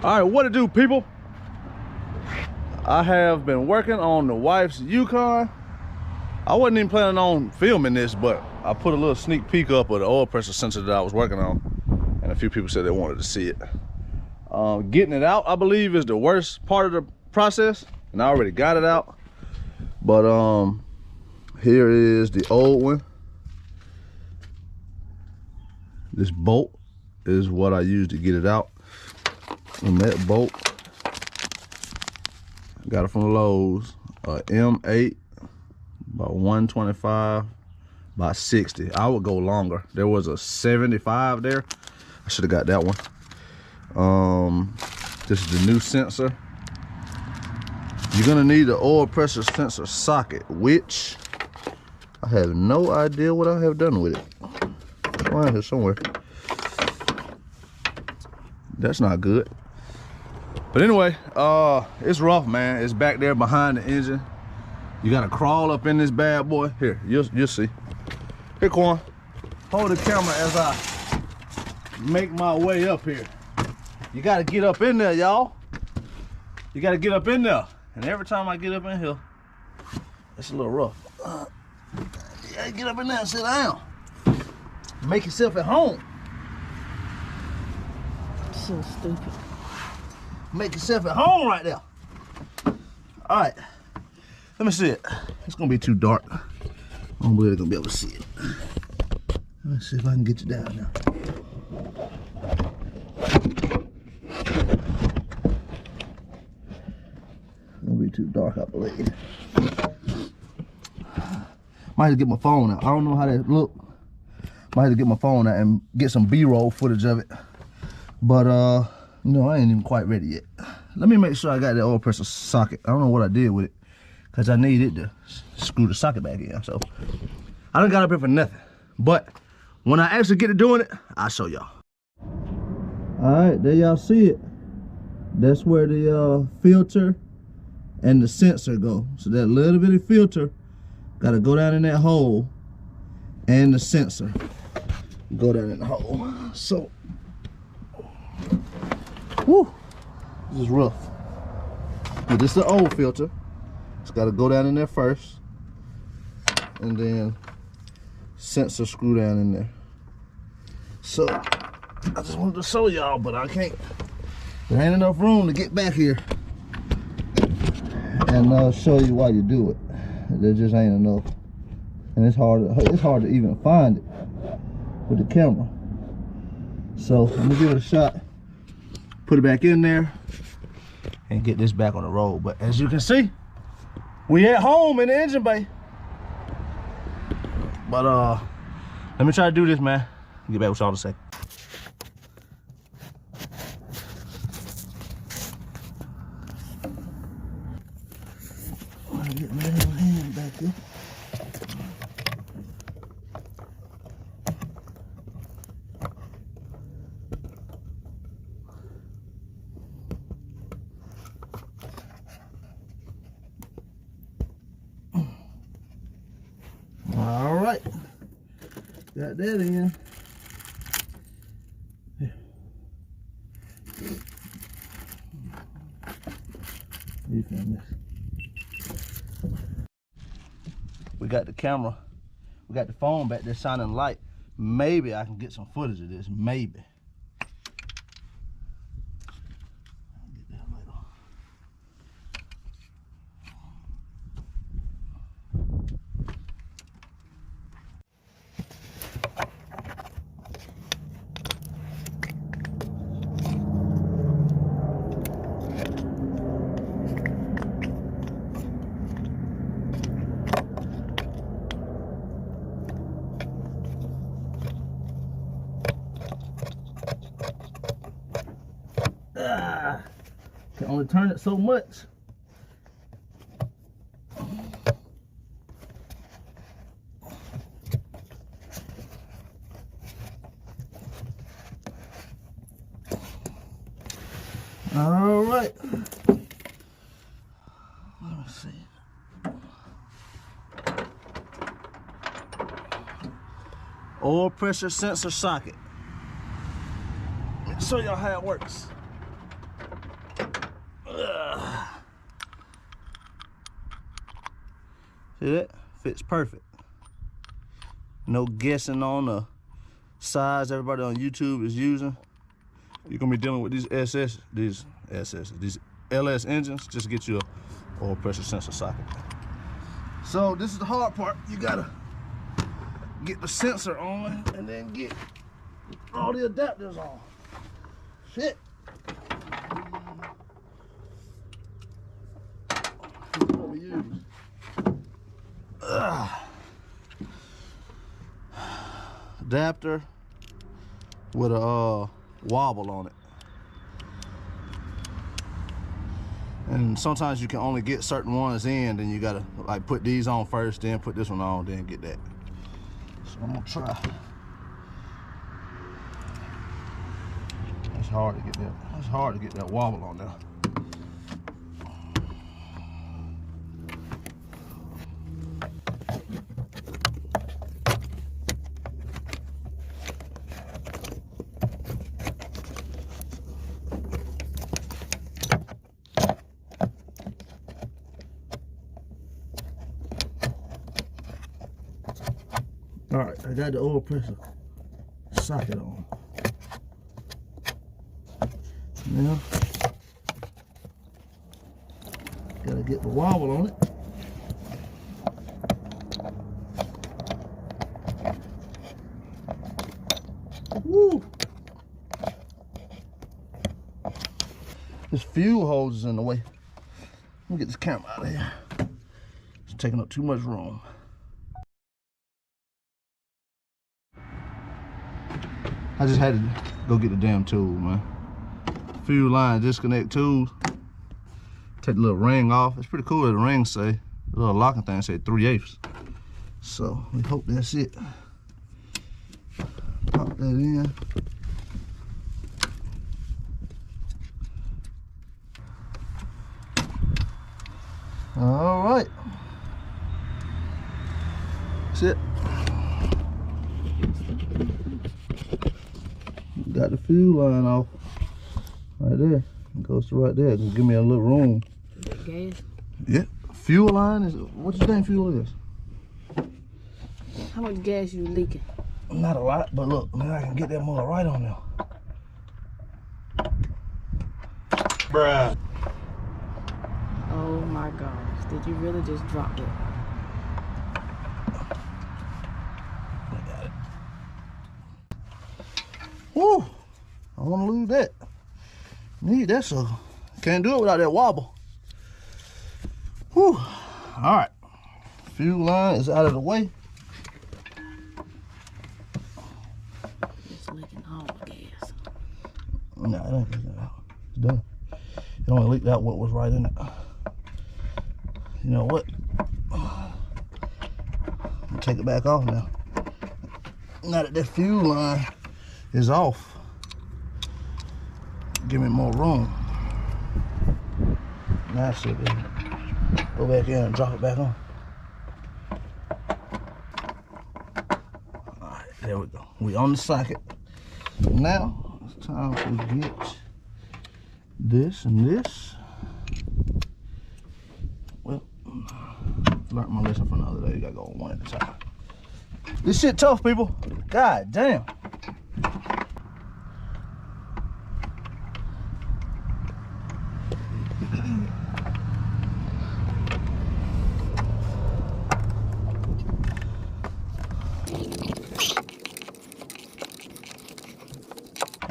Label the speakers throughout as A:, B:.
A: All right, what to do, people? I have been working on the wife's Yukon. I wasn't even planning on filming this, but I put a little sneak peek up of the oil pressure sensor that I was working on, and a few people said they wanted to see it. Getting it out, I believe, is the worst part of the process, and I already got it out. But here is the old one. This bolt is what I used to get it out. And that bolt, got it from Lowe's, M8 about 125 by 60. I would go longer. There was a 75 there. I should have got that one. This is the new sensor. You're gonna need the oil pressure sensor socket, which I have no idea what I have done with it. Around here somewhere. That's not good. But anyway, it's rough, man. It's back there behind the engine. You gotta crawl up in this bad boy. Here, you'll see. Here, Quan. Hold the camera as I make my way up here. You gotta get up in there, y'all. You gotta get up in there. And every time I get up in here, it's a little rough. You gotta get up in there and sit down. Make yourself at home. So stupid. Make yourself at home right there. All right, let me see it. It's gonna be too dark. I don't believe they're gonna be able to see it. Let me see if I can get you down now. It's gonna be too dark, I believe. Might have to get my phone out. I don't know how that look. Might have to get my phone out and get some B-roll footage of it. But no, I ain't even quite ready yet. Let me make sure I got that oil pressure socket. I don't know what I did with it, because I need it to screw the socket back in. So I done got up here for nothing. But when I actually get to doing it, I'll show y'all. All right, there y'all see it. That's where the filter and the sensor go. So that little bitty filter got to go down in that hole, and the sensor go down in the hole. So, whew, this is rough. But this is the old filter. It's got to go down in there first, and then sensor screw down in there. So I just wanted to show y'all, but I can't. There ain't enough room to get back here and show you why you do it. There just ain't enough, and it's hard to even find it with the camera. So I'm gonna give it a shot, put it back in there, and get this back on the road. But as you can see, we at home in the engine bay. But let me try to do this, man. Get back with y'all in a second. Get my hand back here. All right, got that in. Here. You found this. We got the camera, we got the phone back there shining light. Maybe I can get some footage of this, maybe. I'll get that later. Can only turn it so much. All right. Let me see. Oil pressure sensor socket. Let me show y'all how it works. See that? Fits perfect. No guessing on the size everybody on YouTube is using. You're gonna be dealing with these LS engines just to get you a oil pressure sensor socket. So this is the hard part. You gotta get the sensor on and then get all the adapters on. Shit. This is what we use. Adapter with a wobble on it. And sometimes you can only get certain ones in, then you gotta like put these on first, then put this one on, then get that. So I'm gonna try. It's hard to get that. It's hard to get that wobble on there. All right, I got the oil pressure socket on. Now, gotta get the wobble on it. Woo! This fuel hose is in the way. Let me get this camera out of here. It's taking up too much room. I just had to go get the damn tool, man. Fuel line disconnect tools. Take the little ring off. It's pretty cool that the ring say, the little locking thing say 3/8. So we hope that's it. Pop that in. All right. That's it. Got the fuel line off right there. It goes to right there. It'll give me a little room.
B: Gas?
A: Yeah. Fuel line is, what you think fuel is?
B: How much gas you leaking?
A: Not a lot, but look, man, I can get that mother right on there. Bruh.
B: Oh my gosh. Did you really just drop it?
A: I got it. Woo! I don't want to lose that. Need that sucker. Can't do it without that wobble. Whew. All right. Fuel line is out of the way.
B: It's leaking all the gas.
A: No, it ain't leaking out. It's done. It only leaked out what was right in it. You know what? I'm gonna take it back off now. Now that fuel line is off, give me more room. Now I should go back in and drop it back on. All right, there we go. We on the socket. Now it's time to get this and this. Well, learned my lesson from the other day. You gotta go one at a time. This shit tough, people. God damn.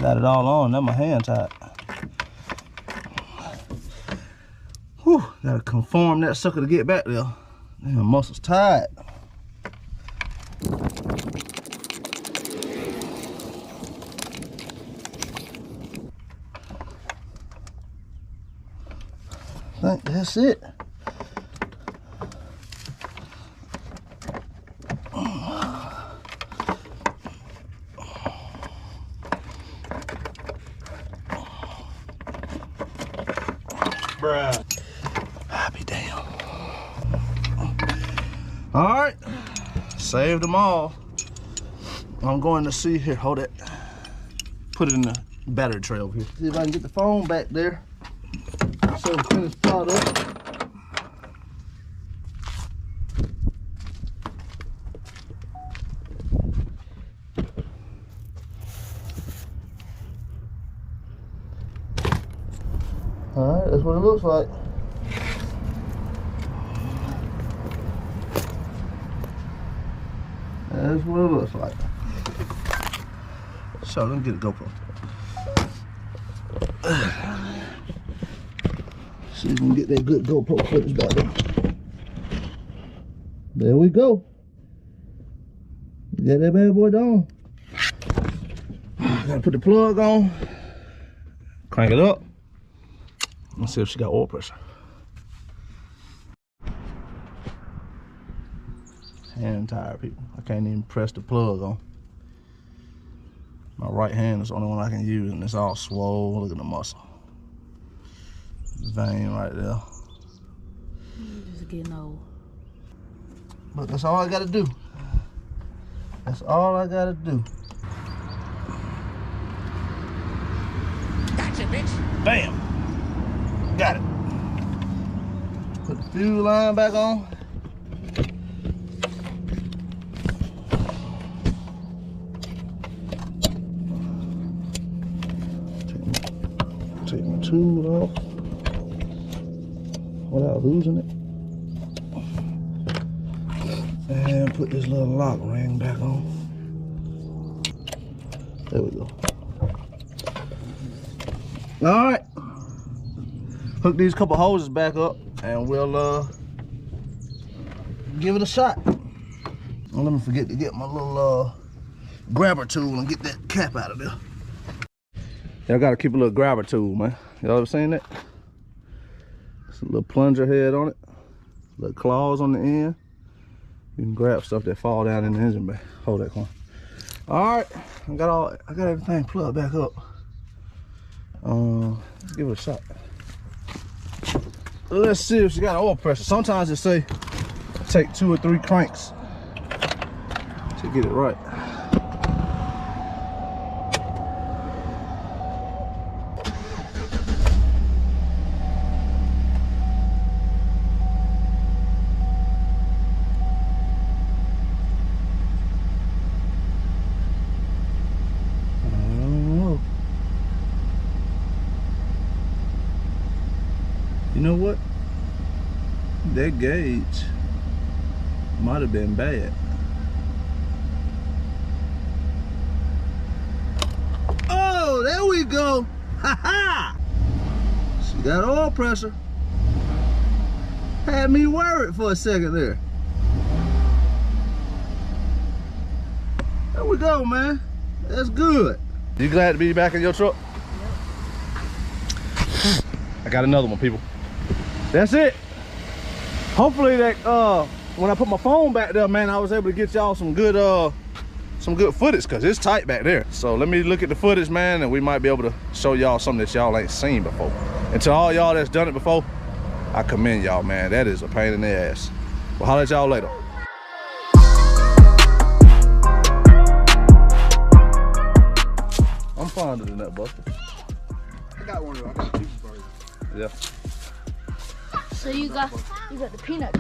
A: Got it all on. Now my hand tied. Whew, gotta conform that sucker to get back there. Damn, muscles tied. I think that's it. Bruh. I'll be damn. All right, saved them all. I'm going to see here, hold it. Put it in the battery tray over here. See if I can get the phone back there. So finished product. Alright, that's what it looks like. That's what it looks like. So let me get a GoPro. See if we can get that good GoPro footage back there. There we go. Get that bad boy down. Gotta put the plug on. Crank it up. Let's see if she got oil pressure. Hand tired, people. I can't even press the plug on. My right hand is the only one I can use, and it's all swole. Look at the muscle. Vein right there.
B: Just getting old.
A: But that's all I gotta do. That's all I gotta do.
C: Gotcha, bitch.
A: Bam! Got it. Put the fuel line back on. Take my tool off without losing it. And put this little lock ring back on. There we go. All right. Hook these couple hoses back up and we'll give it a shot. Don't let me forget to get my little grabber tool and get that cap out of there. Y'all gotta keep a little grabber tool, man. Y'all ever seen that? It's a little plunger head on it, little claws on the end. You can grab stuff that fall down in the engine bay. Hold that corner. All right, I got everything plugged back up. Let's give it a shot. Let's see if she got oil pressure. Sometimes it say take 2 or 3 cranks to get it right. You know what? That gauge might have been bad. Oh, there we go. Ha ha! She got oil pressure. Had me worried for a second there. There we go, man. That's good. You glad to be back in your truck? Yep. I got another one, people. That's it. Hopefully that when I put my phone back there, man, I was able to get y'all some good footage, because it's tight back there. So let me look at the footage, man, and we might be able to show y'all something that y'all ain't seen before. And to all y'all that's done it before, I commend y'all, man. That is a pain in the ass. Well, holler at y'all later. I'm fonder than that, Buster.
C: I got one of those. I got a cheeseburger.
A: Yeah.
D: So you got the peanut.